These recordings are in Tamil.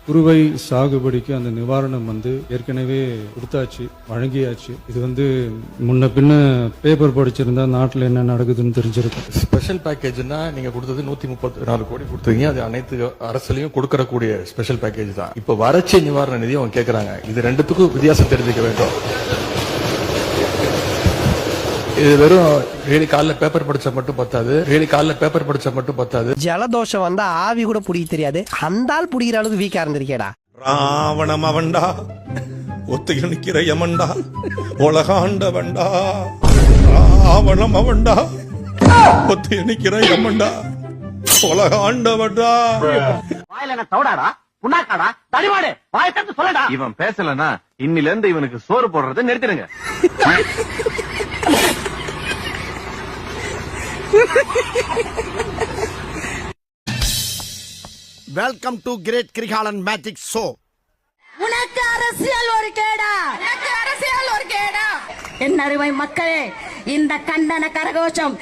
குறுவை சாகுபடிக்கு அந்த நிவாரணம் ஏற்கனவே கொடுத்தாச்சு, வழங்கியாச்சு. இது முன்ன பின்ன பேப்பர் படிச்சிருந்தா நாட்டில் என்ன நடக்குதுன்னு தெரிஞ்சிருக்கும். ஸ்பெஷல் பேக்கேஜ்னா நீங்க கொடுத்தது 134 கோடி கொடுத்தீங்க. அது அனைத்து அரசுலயும் கொடுக்கறக்கூடிய ஸ்பெஷல் பேக்கேஜ் தான். இப்ப வறட்சி நிவாரண நிதி அவங்க கேட்கறாங்க. இது ரெண்டுத்துக்கும் வித்தியாசம் தெரிஞ்சுக்க வேண்டும். இது வெறும் டெய்லி காலைல பேப்பர் படிச்சா மட்டும் பத்தாது. ஜலதோஷம் வந்தா ஆவி கூட புடிக்க தெரியாது, அந்த ஆள் புடிக்கிற அளவுக்கு வீக்கா இருந்திருக்கேடா. ராவணம் அவன்டா, ஒத்தையில் நிக்கிற யமன்டா, உலகாண்டவன்டா. ராவணம் அவன்டா, ஒத்தையில் நிக்கிற யமன்டா, உலகாண்டவன்டா. வாயில என்ன தவடாடா, புண்ணாக்காடா, தடிமாடு, வாயை தட்டு சொல்லடா. இவன் பேசலன்னா இன்னில இருந்து இவனுக்கு சோறு போடுறதை நிறுத்திடுங்க. Welcome to great Kirikalan magic show. உனக்கு அரசியல் ஒரு கேடா, என் அருமை மக்களே, இந்த கண்டன கரகோஷம்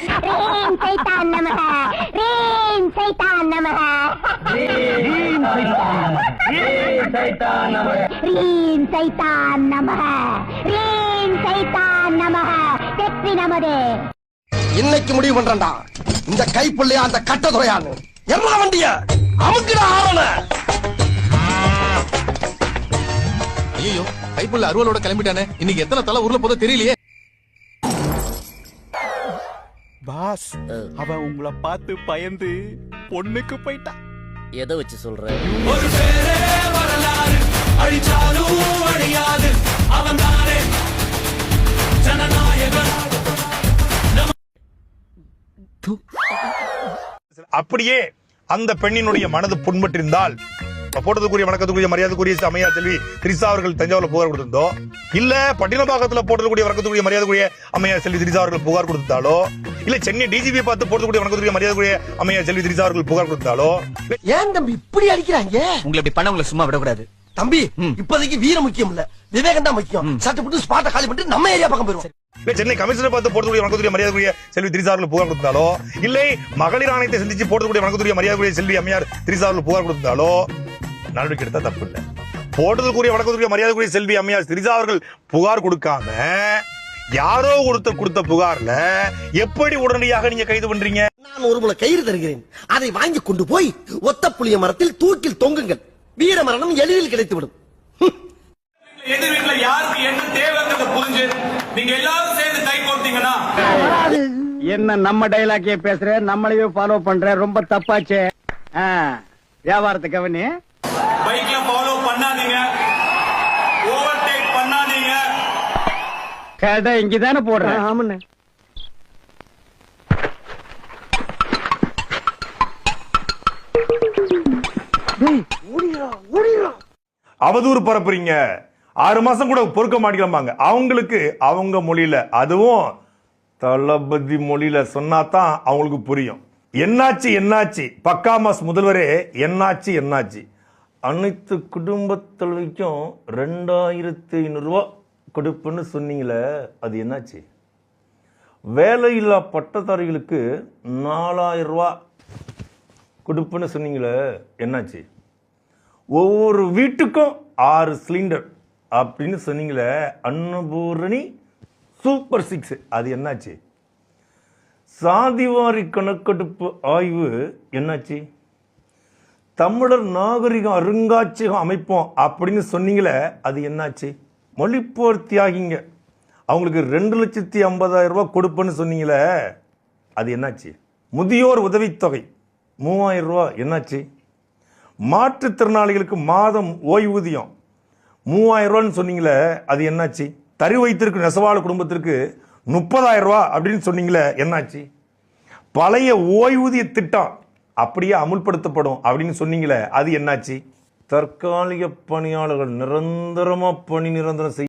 இன்னைக்கு முடிவு பண்றா, இந்த கைப்புள்ளையா அந்த கட்டதுறையான்னு எல்லா வண்டிய அமுக்குடா ஆவன. ஐயோ, கைப்புள்ள அருவலோட கிளம்பிட்டானே. இன்னைக்கு எத்தனை தலை ஊர்ல போதோ தெரியலையே. பாஸ், அவன் உங்களை பார்த்து பயந்து பொண்ணுக்கு போயிட்டான். எதை வச்சு சொல்ற? ஒரு பேரே வரலாறு, அழிச்சாலும் அழியாது, அவன் தானே ஜனநாயகன். அப்படியே அந்த பெண்ணினுடைய மனது புண்பட்டிருந்தால் போட்டதுக்குரிய வணக்கத்துக்குரிய மரியாதைக்குரிய அம்மையார் செல்வி திரிசா அவர்கள் தஞ்சாவூர்ல புகார் கொடுத்திருந்தோ, இல்ல பட்டினப்பாக்கத்துல போட்டதுக்குரிய வணக்கத்துக்குரிய மரியாதைக்குரிய அம்மையார் செல்வி திரிசா அவர்கள் புகார் கொடுத்தாலோ, இல்ல சென்னை டிஜிபி பார்த்து போட்டதுக்குரிய வணக்கத்துக்குரிய மரியாதைக்குரிய அம்மையார் செல்வி திரிசா அவர்கள் புகார் கொடுத்தாலோ. ஏன் தம்பி இப்படி அடிக்கிறாங்க? உங்களை இப்படி பண்ண உங்களை சும்மா விடக்கூடாது தம்பி. இப்போதைக்கு வீரம் முக்கியம் இல்ல, விவேகம் தான் முக்கியம். சட்டை போட்டு ஸ்பாட்டை காலி பண்ணிட்டு நம்ம ஏரியா பக்கம் போயிருவோம். சென்னை கமிஷனர் பார்த்து போட்டதுக்குரிய வணக்கத்துக்குரிய மரியாதைக்குரிய செல்வி திரிசா அவர்கள் புகார் கொடுத்தாலோ, இல்லை மகளிர் ஆணையத்தை சந்திச்சு போட்டதுக்குரிய வணக்கத்துக்குரிய மரியாதைக்குரிய செல்வி அம்மையார் திரிசா அவர்கள் புகார் கொடுத்தாலோ நடவடிக்கை எடுத்தா தப்பு இல்லை. போட்டதுக்குரிய வணக்கத்துக்குரிய மரியாதைக்குரிய செல்வி அம்மையார் திரிசா அவர்கள் புகார் கொடுக்காம யாரோ கொடுத்த புகார்ல எப்படி உடனடியாக நீங்க கைது பண்றீங்க? நான் ஒரு முளை கயிறு தருகிறேன், அதை வாங்கி கொண்டு போய் ஒத்த புளிய மரத்தில் தூக்கில் தொங்குங்கள். வீர மரணம் எளிதில் கிடைத்துவிடும். எதிர் வீட்டுல யாருக்கு என்ன தேவைங்கிறத புரிஞ்சு நீங்க எல்லாரும் சேர்ந்து கை கோர்த்தீங்கன்னா என்ன நம்ம டைலாக்கே பேசுற, நம்மளையே ஃபாலோ பண்ற, ரொம்ப தப்பாச்சே. வியாபாரத்தை கவனி. பைக்ல ஃபாலோ பண்ணாதீங்க, ஓவர்டேக் பண்ணாதீங்க. கடை இங்கதானே போடுறேன். ஆமாண்ணே. அவதூறு பரப்புறீங்க, 6 மாசம் கூட பொறுக்க மாட்டேங்கிறாங்க. அவங்களுக்கு அவங்க மொழியில, அதுவும் தளபதி மொழியில சொன்னாதான் அவங்களுக்கு புரியும். என்னாச்சு பக்காமாஸ் முதல்வரே, என்னாச்சு அனைத்து குடும்ப தலைவிக்கும் 2500 ரூபாய் கொடுப்புன்னு சொன்னீங்களே, அது என்னாச்சு? வேலையில்லா பட்டதாரிகளுக்கு 4000 ரூபாய் கொடுப்புன்னு சொன்னீங்களே, என்னாச்சு? ஒவ்வொரு வீட்டுக்கும் 6 சிலிண்டர் அப்படின்னு சொன்னீங்களே, அன்னபூரணி சூப்பர் 6, அது என்னாச்சு? சாதிவாரி கணக்கெடுப்பு ஆய்வு என்னாச்சு? தமிழர் நாகரிகம் அருங்காட்சியகம் அமைப்போம் அப்படின்னு சொன்னீங்களே, அது என்னாச்சு? மொழிப்போர் தியாகிங்க அவங்களுக்கு 2,50,000 ரூபாய் கொடுப்புன்னு சொன்னீங்களே, அது என்னாச்சு? முதியோர் உதவித்தொகை 3000 ரூபாய் என்னாச்சு? மாற்றுத்திறனாளிகளுக்கு மாதம் ஓய்வூதியம் 3000 ரூபான்னு சொன்னீங்களே, அது என்னாச்சு? தறி வைத்திருக்கும் நெசவாள குடும்பத்திற்கு 30,000 ரூபாய் அப்படின்னு சொன்னீங்களே, என்னாச்சு? பழைய ஓய்வூதிய திட்டம் அப்படியே அமுல்படுத்தப்படும் அப்படின்னு சொன்னீங்களே, அது என்னாச்சு? தற்காலிக பணியாளர்கள் நிரந்தரமா பணி நிரந்தரம் செய்ய